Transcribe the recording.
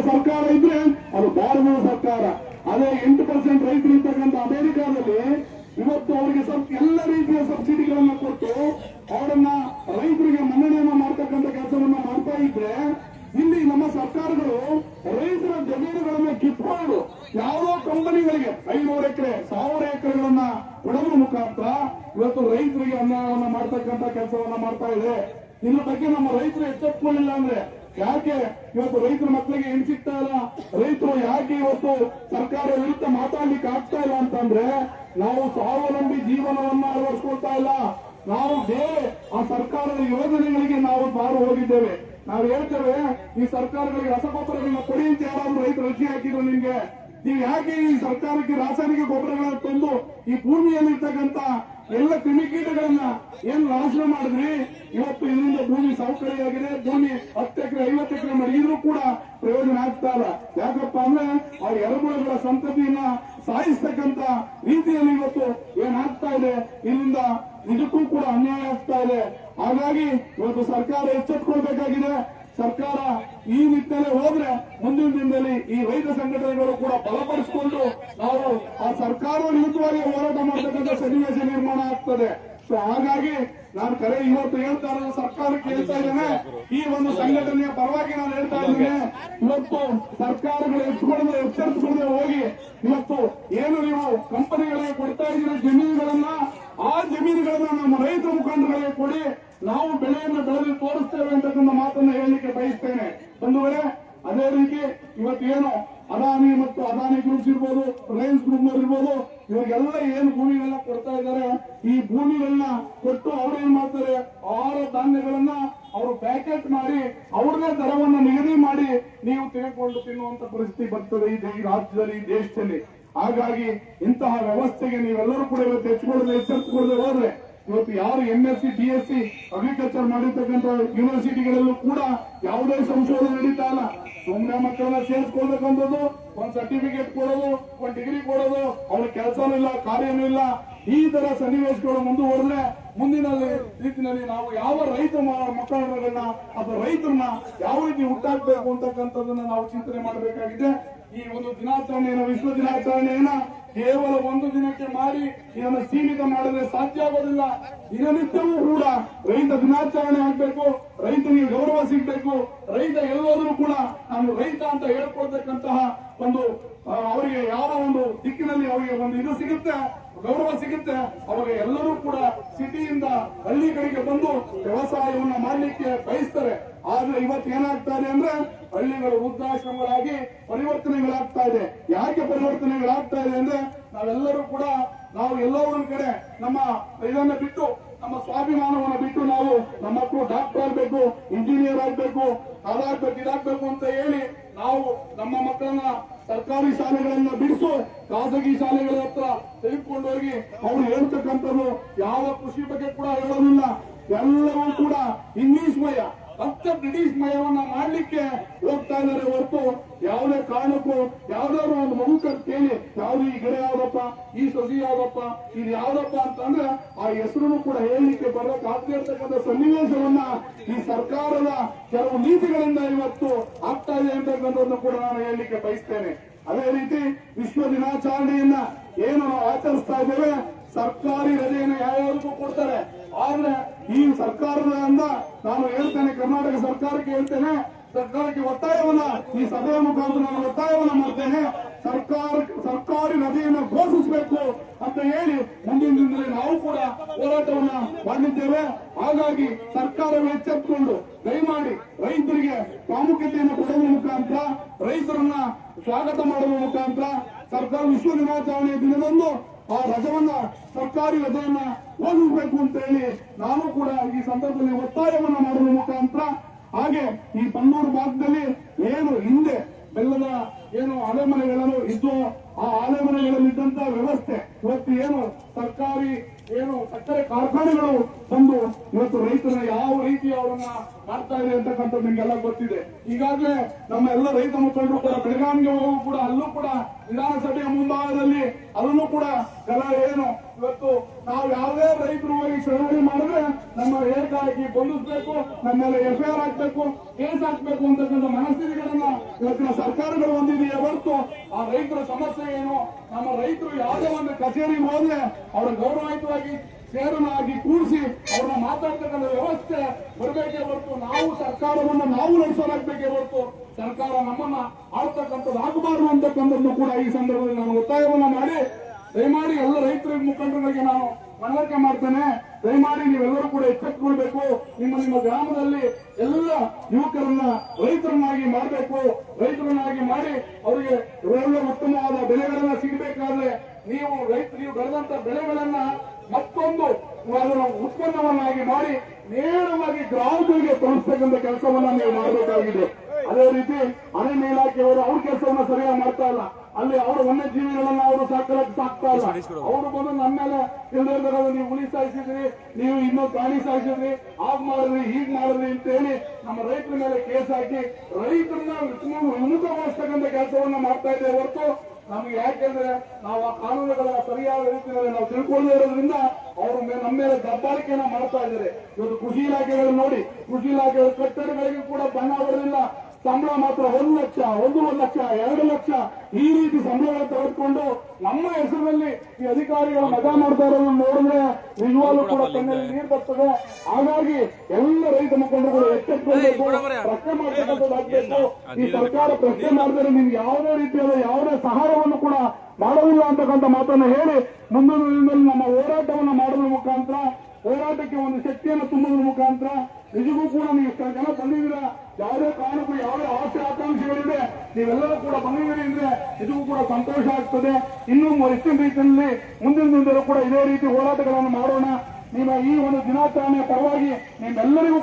ಸರ್ಕಾರ ಇದ್ರೆ ಅದು ಭಾರತದ ಸರ್ಕಾರ. ಅದೇ 8% ರೈತರು ಇರ್ತಕ್ಕಂಥ ಅಮೆರಿಕಾದಲ್ಲಿ ಇವತ್ತು ಅವರಿಗೆ ಎಲ್ಲ ರೀತಿಯ ಸಬ್ಸಿಡಿಗಳನ್ನ ಕೊಟ್ಟು ಅವರನ್ನ ರೈತರಿಗೆ ಮನ್ನಣೆಯನ್ನ ಮಾಡ್ತಕ್ಕಂಥ ಕೆಲಸವನ್ನ ಮಾಡ್ತಾ ಇದ್ರೆ, ಇಲ್ಲಿ ನಮ್ಮ ಸರ್ಕಾರಗಳು ರೈತರ ಜಮೀನುಗಳನ್ನ ಕಿತ್ಕೊಂಡು ಯಾವುದೋ ಕಂಪನಿಗಳಿಗೆ 500 ಎಕರೆ 1000 ಎಕರೆಗಳನ್ನ ಕೊಡೋದ್ರ ಮುಖಾಂತರ ಇವತ್ತು ರೈತರಿಗೆ ಅನ್ಯಾಯವನ್ನ ಮಾಡ್ತಕ್ಕಂಥ ಕೆಲಸವನ್ನ ಮಾಡ್ತಾ ಇದೆ. ಇದ್ರ ಬಗ್ಗೆ ನಮ್ಮ ರೈತರು ಎಚ್ಚೆತ್ಕೊಳ್ಳಿಲ್ಲ ಅಂದ್ರೆ ಯಾಕೆ ಇವತ್ತು ರೈತರ ಮಕ್ಕಳಿಗೆ ಹೆಣ್ ಸಿಗ್ತಾ ಇಲ್ಲ, ರೈತರು ಯಾಕೆ ಇವತ್ತು ಸರ್ಕಾರ ವಿರುದ್ಧ ಮಾತಾಡ್ಲಿಕ್ಕೆ ಆಗ್ತಾ ಇಲ್ಲ ಅಂತಂದ್ರೆ, ನಾವು ಸ್ವಾವಲಂಬಿ ಜೀವನವನ್ನ ಅಳವಡಿಸ್ಕೊಳ್ತಾ ಇಲ್ಲ. ನಾವು ಬೇರೆ ಆ ಸರ್ಕಾರದ ಯೋಜನೆಗಳಿಗೆ ನಾವು ಮಾರು ಹೋಗಿದ್ದೇವೆ. ನಾವು ಹೇಳ್ತೇವೆ, ಈ ಸರ್ಕಾರಗಳಿಗೆ ರಸಗೊಬ್ಬರಗಳನ್ನ ಕೊಡಿ ಅಂತ ಯಾರಾದ್ರೂ ರೈತರು ಅರ್ಜಿ ಹಾಕಿದ್ರು ನಿಮ್ಗೆ, ನೀವು ಯಾಕೆ ಈ ಸರ್ಕಾರಕ್ಕೆ ರಾಸಾಯನಿಕ ಗೊಬ್ಬರಗಳನ್ನ ತಂದು ಈ ಭೂಮಿಯಲ್ಲಿರ್ತಕ್ಕಂಥ ಎಲ್ಲ ಕ್ರಿಮಿಕೀಟಗಳನ್ನ ಏನ್ ನಾಶ ಮಾಡಿದ್ರಿ? ಇವತ್ತು ಇದರಿಂದ ಭೂಮಿ ಸೌಕರ್ಯವಾಗಿದೆ. ಭೂಮಿ 10 ಎಕರೆ 50 ಎಕರೆ ಮಾಡಿದ್ರು ಕೂಡ ಪ್ರಯೋಜನ ಆಗ್ತಾ ಇಲ್ಲ. ಯಾಕಪ್ಪ ಅಂದ್ರೆ ಆ ಎರೆಹುಳುಗಳ ಸಂತತಿಯನ್ನ ಸಾಯಿಸ್ತಕ್ಕಂಥ ರೀತಿಯಲ್ಲಿ ಇವತ್ತು ಏನಾಗ್ತಾ ಇದೆ, ಇದರಿಂದ ಇದಕ್ಕೂ ಕೂಡ ಅನ್ಯಾಯ ಆಗ್ತಾ ಇದೆ. ಹಾಗಾಗಿ ಇವತ್ತು ಸರ್ಕಾರ ಎಚ್ಚೆತ್ತುಕೊಳ್ಬೇಕಾಗಿದೆ. ಸರ್ಕಾರ ಈ ನಿಟ್ಟಿನಲ್ಲಿ ಹೋದ್ರೆ ಮುಂದಿನ ದಿನದಲ್ಲಿ ಈ ರೈತ ಸಂಘಟನೆಗಳು ಕೂಡ ಬಲಪಡಿಸಿಕೊಂಡು ನಾವು ಆ ಸರ್ಕಾರ ವಿರುದ್ಧವಾಗಿ ಹೋರಾಟ ಮಾಡತಕ್ಕಂಥ ಸನ್ನಿವೇಶ ನಿರ್ಮಾಣ ಆಗ್ತದೆ. ಸೊ ಹಾಗಾಗಿ ನಾನು ಇವತ್ತು ಹೇಳ್ತಾ ಇರೋದು ಸರ್ಕಾರಕ್ಕೆ ಹೇಳ್ತಾ ಇದ್ದೇನೆ, ಈ ಒಂದು ಸಂಘಟನೆಯ ಪರವಾಗಿ ನಾನು ಹೇಳ್ತಾ ಇದ್ದೇನೆ, ಇವತ್ತು ಸರ್ಕಾರಗಳು ಎಚ್ಚರಿಸಿಕೊಳ್ಳದೆ ಹೋಗಿ ಇವತ್ತು ಏನು ನೀವು ಕಂಪನಿಗಳಿಗೆ ಕೊಡ್ತಾ ಇದ್ದೀರ ಜಮೀನುಗಳನ್ನ, ಆ ಜಮೀನುಗಳನ್ನ ನಮ್ಮ ರೈತ ಮುಖಂಡರಿಗೆ ಕೊಡಿ, ನಾವು ಬೆಳೆಯನ್ನು ಬೆಳೆದು ತೋರಿಸ್ತೇವೆ ಅಂತಕ್ಕಂಥ ಮಾತನ್ನು ಹೇಳಲಿಕ್ಕೆ ಬಯಸ್ತೇನೆ ಬಂಧುಗಳೇ. ಅದೇ ರೀತಿ ಇವತ್ತು ಏನು ಅದಾನಿ ಮತ್ತು ಅದಾನಿ ಗ್ರೂಪ್ಸ್ ಇರ್ಬೋದು, ರಿಲಯನ್ಸ್ ಗ್ರೂಪ್ ಇರ್ಬೋದು, ಇವರಿಗೆಲ್ಲ ಏನು ಭೂಮಿಗಳನ್ನ ಕೊಡ್ತಾ ಇದ್ದಾರೆ, ಈ ಭೂಮಿಗಳನ್ನ ಕೊಟ್ಟು ಅವ್ರು ಏನ್ ಮಾಡ್ತಾರೆ, ಆಹಾರ ಧಾನ್ಯಗಳನ್ನ ಅವರು ಪ್ಯಾಕೆಟ್ ಮಾಡಿ ಅವ್ರದೇ ದರವನ್ನ ನಿಗದಿ ಮಾಡಿ ನೀವು ತೆಗೆದುಕೊಂಡು ತಿನ್ನುವಂತ ಪರಿಸ್ಥಿತಿ ಬರ್ತದೆ ಈ ರಾಜ್ಯದಲ್ಲಿ, ಈ ದೇಶದಲ್ಲಿ. ಹಾಗಾಗಿ ಇಂತಹ ವ್ಯವಸ್ಥೆಗೆ ನೀವೆಲ್ಲರೂ ಕೂಡ ಇವತ್ತು ಎಚ್ಚರಿಸಿಕೊಳ್ಳದೆ ಹೋದ್ರೆ ಇವತ್ತು ಯಾರು MSc BSc ಅಗ್ರಿಕಲ್ಚರ್ ಮಾಡಿರ್ತಕ್ಕಂಥ ಯೂನಿವರ್ಸಿಟಿಗಳಲ್ಲೂ ಕೂಡ ಯಾವುದೇ ಸಂಶೋಧನೆ ನಡೀತಾ ಇಲ್ಲ. ಸುಮ್ಮನೆ ಮಕ್ಕಳನ್ನ ಸೇರಿಸ್ಕೊಳ್ಬೇಕಂತದ್ದು, ಒಂದ್ ಸರ್ಟಿಫಿಕೇಟ್ ಕೊಡೋದು, ಒಂದ್ ಡಿಗ್ರಿ ಕೊಡೋದು, ಅವ್ರ ಕೆಲಸನೂ ಇಲ್ಲ, ಕಾರ್ಯನೂ ಇಲ್ಲ. ಈ ತರ ಸನ್ನಿವೇಶಗಳು ಮುಂದುವರೆದ್ರೆ ಮುಂದಿನ ರೀತಿಯಲ್ಲಿ ನಾವು ಯಾವ ರೈತ ಮಕ್ಕಳನ್ನ ಅಥವಾ ರೈತರನ್ನ ಯಾವ ರೀತಿ ಹುಟ್ಟಾಕ್ಬೇಕು ಅಂತಕ್ಕಂಥದ್ದನ್ನ ನಾವು ಚಿಂತನೆ ಮಾಡಬೇಕಾಗಿದೆ. ಈ ಒಂದು ದಿನಾಚರಣೆಯನ್ನು, ವಿಶ್ವ ದಿನಾಚರಣೆಯನ್ನ ಕೇವಲ ಒಂದು ದಿನಕ್ಕೆ ಮಾಡಿ ಇದನ್ನು ಸೀಮಿತ ಮಾಡಿದ್ರೆ ಸಾಧ್ಯ ಆಗೋದಿಲ್ಲ. ದಿನನಿತ್ಯವೂ ಕೂಡ ರೈತ ದಿನಾಚರಣೆ ಆಗ್ಬೇಕು, ರೈತನಿಗೆ ಗೌರವ ಸಿಗ್ಬೇಕು. ರೈತ ಎಲ್ಲೋದ್ರೂ ಕೂಡ ನಾನು ರೈತ ಅಂತ ಹೇಳ್ಕೊಳ್ತಕ್ಕಂತಹ ಒಂದು ಅವರಿಗೆ ಯಾವ ಒಂದು ದಿಕ್ಕಿನಲ್ಲಿ ಅವರಿಗೆ ಒಂದು ಇದು ಸಿಗುತ್ತೆ, ಗೌರವ ಸಿಗುತ್ತೆ. ಅವಾಗ ಎಲ್ಲರೂ ಕೂಡ ಸಿಟಿಯಿಂದ ಹಳ್ಳಿ ಕಡೆಗೆ ಬಂದು ವ್ಯವಸಾಯವನ್ನ ಮಾಡಲಿಕ್ಕೆ ಬಯಸ್ತಾರೆ. ಆದ್ರೆ ಇವತ್ತು ಏನಾಗ್ತಾ ಇದೆ ಅಂದ್ರೆ ಹಳ್ಳಿಗಳು ವೃದ್ಧಾಶ್ರಮಗಳಾಗಿ ಪರಿವರ್ತನೆಗಳಾಗ್ತಾ ಇದೆ. ಯಾಕೆ ಪರಿವರ್ತನೆಗಳಾಗ್ತಾ ಇದೆ ಅಂದ್ರೆ ನಾವೆಲ್ಲರೂ ಕೂಡ ನಾವು ಎಲ್ಲೋ ಒಂದ್ ಕಡೆ ನಮ್ಮ ಇದನ್ನ ಬಿಟ್ಟು, ನಮ್ಮ ಸ್ವಾಭಿಮಾನವನ್ನ ಬಿಟ್ಟು ನಾವು ನಮ್ಮ ಮಕ್ಕಳು ಡಾಕ್ಟರ್ ಆಗ್ಬೇಕು, ಇಂಜಿನಿಯರ್ ಆಗ್ಬೇಕು, ಅದಾಗ್ಬೇಕು ಇದಾಗ್ಬೇಕು ಅಂತ ಹೇಳಿ ನಾವು ನಮ್ಮ ಮಕ್ಕಳನ್ನ ಸರ್ಕಾರಿ ಶಾಲೆಗಳನ್ನ ಬಿಡಿಸು ಖಾಸಗಿ ಶಾಲೆಗಳ ಹತ್ರ ತೆಗೆದುಕೊಂಡು ಹೋಗಿ ಅವ್ರು ಹೇಳ್ತಕ್ಕಂಥದ್ದು ಯಾವ ಕೃಷಿ ಬಗ್ಗೆ ಕೂಡ ಹೇಳೋದಿಲ್ಲ. ಎಲ್ಲವೂ ಕೂಡ ಇಂಗ್ಲಿಷ್ ಮಯ, ಬ್ರಿಟಿಷ್ ಮಯವನ್ನ ಮಾಡ್ಲಿಕ್ಕೆ ಹೋಗ್ತಾ ಇದ್ದಾರೆ ಹೊರತು ಯಾವುದೇ ಕಾರಣಕ್ಕೂ ಯಾವ್ದಾದ್ರು ಒಂದು ಮಗು ಕೇಳಿ ಯಾವ್ದು ಈ ಗಿಡ ಯಾವ್ದಪ್ಪ, ಈ ಸಸಿ ಯಾವ್ದಪ್ಪ, ಇದು ಯಾವ್ದಪ್ಪ ಅಂತಂದ್ರೆ ಆ ಹೆಸರು ಕೂಡ ಹೇಳಲಿಕ್ಕೆ ಬರಬೇಕಾಗದೇ ಇರ್ತಕ್ಕಂಥ ಸನ್ನಿವೇಶವನ್ನ ಈ ಸರ್ಕಾರದ ಕೆಲವು ನೀತಿಗಳಿಂದ ಇವತ್ತು ಆಗ್ತಾ ಇದೆ ಅಂತಕ್ಕಂಥದ್ದನ್ನು ಕೂಡ ನಾನು ಹೇಳಲಿಕ್ಕೆ ಬಯಸ್ತೇನೆ. ಅದೇ ರೀತಿ ವಿಶ್ವ ದಿನಾಚರಣೆಯನ್ನ ಏನು ನಾವು ಆಚರಿಸ್ತಾ ಇದ್ದೇವೆ, ಸರ್ಕಾರಿ ರಜೆಯನ್ನು ಯಾವ್ಯಾವ್ರಿಗೂ ಕೊಡ್ತಾರೆ. ಆದ್ರೆ ಈ ಸರ್ಕಾರದಿಂದ ನಾನು ಹೇಳ್ತೇನೆ, ಕರ್ನಾಟಕ ಸರ್ಕಾರಕ್ಕೆ ಹೇಳ್ತೇನೆ, ಸರ್ಕಾರಕ್ಕೆ ಒತ್ತಾಯವನ್ನ ಈ ಸಭೆಯ ಮುಖಾಂತರ ನಾನು ಒತ್ತಾಯವನ್ನ ಮಾಡ್ತೇನೆ, ಸರ್ಕಾರಿ ರಜೆಯನ್ನು ಘೋಷಿಸಬೇಕು ಅಂತ ಹೇಳಿ ಮುಂದಿನ ದಿನದಲ್ಲಿ ನಾವು ಕೂಡ ಹೋರಾಟವನ್ನ ಮಾಡಿದ್ದೇವೆ. ಹಾಗಾಗಿ ಸರ್ಕಾರವು ಎಚ್ಚೆತ್ತುಕೊಂಡು ದಯಮಾಡಿ ರೈತರಿಗೆ ಪ್ರಾಮುಖ್ಯತೆಯನ್ನು ಕೊಡುವ ಮುಖಾಂತರ, ರೈತರನ್ನ ಸ್ವಾಗತ ಮಾಡುವ ಮುಖಾಂತರ ಸರ್ಕಾರ ವಿಶ್ವ ದಿನಾಚರಣೆಯ ದಿನದಂದು ಆ ರಜವನ್ನ, ಸರ್ಕಾರಿ ರಜೆಯನ್ನ ಘೋಷಿಸಬೇಕು ಅಂತ ಹೇಳಿ ನಾನು ಕೂಡ ಈ ಸಂದರ್ಭದಲ್ಲಿ ಒತ್ತಾಯವನ್ನ ಮಾಡುವ ಮುಖಾಂತರ, ಹಾಗೆ ಈ ಪನ್ನೂರು ಭಾಗದಲ್ಲಿ ಏನು ಹಿಂದೆ ಬೆಲ್ಲದ ಏನು ಆಲೆಮನೆಗಳನ್ನು ಇದ್ದು ಆ ಆಲೆಮನೆಗಳಲ್ಲಿದ್ದಂತ ವ್ಯವಸ್ಥೆ ಇವತ್ತು ಏನು ಸರ್ಕಾರಿ ಏನು ಸಕ್ಕರೆ ಕಾರ್ಖಾನೆಗಳು ಬಂದು ಇವತ್ತು ರೈತರ ಯಾವ ರೀತಿ ಅವರನ್ನ ಮಾಡ್ತಾ ಇದೆ ಅಂತಕ್ಕಂಥದ್ದು ನಿಮ್ಗೆಲ್ಲ ಗೊತ್ತಿದೆ. ಈಗಾಗಲೇ ನಮ್ಮ ಎಲ್ಲ ರೈತ ಮುಖಂಡರು ಕೂಡ ಬೆಳಗಾವಿಗೆ ಹೋಗು ಕೂಡ ಅಲ್ಲೂ ಕೂಡ ವಿಧಾನಸಭೆಯ ಮುಂಭಾಗದಲ್ಲಿ ಅದನ್ನು ಕೂಡ ಏನು ಇವತ್ತು ನಾವು ಯಾವುದೇ ರೈತರು ಹೋಗಿ ಚಳವಳಿ ಮಾಡಿದ್ರೆ ನಮ್ಮ ಏಕಾಏಕಿ ಬಂಧಿಸಬೇಕು, ನಮ್ಮ ಮೇಲೆ FIR ಹಾಕ್ಬೇಕು, ಕೇಸ್ ಹಾಕ್ಬೇಕು ಅಂತಕ್ಕಂಥ ಮನಸ್ಥಿತಿಗಳನ್ನ ಇವತ್ತಿನ ಸರ್ಕಾರಗಳು ಹೊಂದಿದೆಯೇ ಹೊರತು ಆ ರೈತರ ಸಮಸ್ಯೆ ಏನು, ನಮ್ಮ ರೈತರು ಯಾವುದೇ ಒಂದು ಕಚೇರಿಗೆ ಹೋದ್ರೆ ಅವರ ಗೌರವಯುತವಾಗಿ ಸೇರನಾಗಿ ಕೂಡಿಸಿ ಅವ್ರನ್ನ ಮಾತಾಡ್ತಕ್ಕಂಥ ವ್ಯವಸ್ಥೆ ಬರಬೇಕೇ ಹೊರತು ನಾವು ಸರ್ಕಾರವನ್ನು ನಾವು ನಡೆಸೋರಾಗಬೇಕೇ ಹೊರತು ಸರ್ಕಾರ ನಮ್ಮನ್ನ ಆಡ್ತಕ್ಕಂಥದ್ದು ಆಗಬಾರದು ಅಂತಕ್ಕಂಥದ್ದು ಕೂಡ ಈ ಸಂದರ್ಭದಲ್ಲಿ ನಾನು ಒತ್ತಾಯವನ್ನ ಮಾಡಿ ದಯಮಾಡಿ ಎಲ್ಲ ರೈತರ ಮುಖಂಡರಿಗೆ ನಾನು ಮನವರಿಕೆ ಮಾಡ್ತೇನೆ. ದಯಮಾಡಿ ನೀವೆಲ್ಲರೂ ಕೂಡ ಎಚ್ಚೆತ್ತುಕೊಳ್ಬೇಕು. ನಿಮ್ಮ ಗ್ರಾಮದಲ್ಲಿ ಎಲ್ಲ ಯುವಕರನ್ನ ರೈತರನ್ನಾಗಿ ಮಾಡಬೇಕು. ರೈತರನ್ನಾಗಿ ಮಾಡಿ ಅವರಿಗೆ ಒಳ್ಳೆ ಉತ್ತಮವಾದ ಬೆಳೆಗಳನ್ನ ಸಿಗಬೇಕಾದ್ರೆ ನೀವು ಬೆಳೆದಂತ ಬೆಳೆಗಳನ್ನ ಮತ್ತೊಂದು ಉತ್ಪನ್ನವನ್ನಾಗಿ ಮಾಡಿ ನೇರವಾಗಿ ಗ್ರಾಹಕರಿಗೆ ತಲುಪಿಸ್ತಕ್ಕಂಥ ಕೆಲಸವನ್ನ ನೀವು ಮಾಡಬೇಕಾಗಿದೆ. ಅದೇ ರೀತಿ ಅರಣ್ಯ ಇಲಾಖೆಯವರು ಅವ್ರ ಕೆಲಸವನ್ನ ಸರಿಯಾಗಿ ಮಾಡ್ತಾ ಇಲ್ಲ. ಅಲ್ಲಿ ಅವರ ವನ್ಯಜೀವಿಗಳನ್ನ ಅವರು ಸಾಕ್ತಾ ಇಲ್ಲ. ಅವರು ಬಂದು ನಮ್ಮ ಮೇಲೆ ತಿಳಿದಿರೋದು ನೀವು ಹುಲಿ ಸಾಯಿಸಿದ್ರಿ, ನೀವು ಇನ್ನೂ ಪ್ರಾಣಿ ಸಾಯಿಸಿದ್ರಿ, ಆಗ್ ಮಾಡಿದ್ರಿ, ಹೀಗ್ ಮಾಡಿದ್ರಿ ಅಂತ ಹೇಳಿ ನಮ್ಮ ರೈತರ ಮೇಲೆ ಕೇಸ್ ಹಾಕಿ ರೈತರನ್ನ ವಿಮುಖಗೊಳಿಸ್ತಕ್ಕಂಥ ಕೆಲಸವನ್ನ ಮಾಡ್ತಾ ಇದ್ದೇವೆ ಹೊರತು ನಮ್ಗೆ ಯಾಕೆಂದ್ರೆ ನಾವು ಆ ಕಾನೂನುಗಳ ಸರಿಯಾದ ರೀತಿಯಲ್ಲಿ ನಾವು ತಿಳ್ಕೊಳ್ಳದೇ ಇರೋದ್ರಿಂದ ಅವರು ನಮ್ಮ ಮೇಲೆ ದಬ್ಬಾಳಿಕೆಯನ್ನ ಮಾಡ್ತಾ ಇದ್ದಾರೆ. ಇವತ್ತು ಕೃಷಿ ಇಲಾಖೆಗಳು ನೋಡಿ, ಕೃಷಿ ಇಲಾಖೆಗಳ ಕಟ್ಟಡಗಳಿಗೆ ಕೂಡ ಬಣ್ಣ ಹೊಡೆದಿಲ್ಲ. ಸಂಬಳ ಮಾತ್ರ 1 ಲಕ್ಷ, 1 ಲಕ್ಷ, 2 ಲಕ್ಷ ಈ ರೀತಿ ಸಂಬಳಗಳನ್ನು ತೆಗೆದುಕೊಂಡು ನಮ್ಮ ಹೆಸರಿನಲ್ಲಿ ಈ ಅಧಿಕಾರಿಗಳು ಮಜಾ ಮಾಡ್ತಾ ಇರೋದನ್ನು ನೋಡಿದ್ರೆ ನಿಜವಾಗ್ಲೂ ಕೂಡ ಕಣ್ಣಲ್ಲಿ ನೀರು ಬರ್ತದೆ. ಹಾಗಾಗಿ ಎಲ್ಲ ರೈತ ಮುಖಂಡರುಗಳು ಎಚ್ಚೆತ್ತುಕೊಳ್ಬೇಕು, ಪ್ರಶ್ನೆ ಮಾಡಬೇಕಾಗಬೇಕು. ಈ ಸರ್ಕಾರ ಪ್ರಶ್ನೆ ಮಾಡಿದರೆ ನಿಮ್ಗೆ ಯಾವುದೇ ರೀತಿಯಾದ ಯಾವುದೇ ಸಹಾಯವನ್ನು ಕೂಡ ಮಾಡೋದಿಲ್ಲ ಅಂತಕ್ಕಂಥ ಮಾತನ್ನು ಹೇಳಿ ಮುಂದಿನ ದಿನದಲ್ಲಿ ನಮ್ಮ ಹೋರಾಟವನ್ನು ಮಾಡೋದ್ರ ಮುಖಾಂತರ, ಹೋರಾಟಕ್ಕೆ ಒಂದು ಶಕ್ತಿಯನ್ನು ತುಂಬುವುದರ ಮುಖಾಂತರ ನಿಜಕ್ಕೂ ಕೂಡ ನೀವು ಇಷ್ಟ ಜನ ಬಂದಿದ್ದೀರಾ, ಯಾವುದೇ ಕಾರಣಕ್ಕೂ ಯಾವುದೇ ಆಸೆ ಆಕಾಂಕ್ಷೆಗಳಿದೆ, ನೀವೆಲ್ಲರೂ ಕೂಡ ಬಂದಿದ್ದೀರಿ ಅಂದ್ರೆ ನಿಜಕ್ಕೂ ಕೂಡ ಸಂತೋಷ ಆಗ್ತದೆ. ಇನ್ನೂ ಹೆಚ್ಚಿನ ರೀತಿಯಲ್ಲಿ ಮುಂದಿನ ದಿನದಲ್ಲೂ ಕೂಡ ಇದೇ ರೀತಿ ಹೋರಾಟಗಳನ್ನು ಮಾಡೋಣ. ನಿಮ್ಮ ಈ ಒಂದು ದಿನಾಚರಣೆಯ ಪರವಾಗಿ ನಿಮ್ಮೆಲ್ಲರಿಗೂ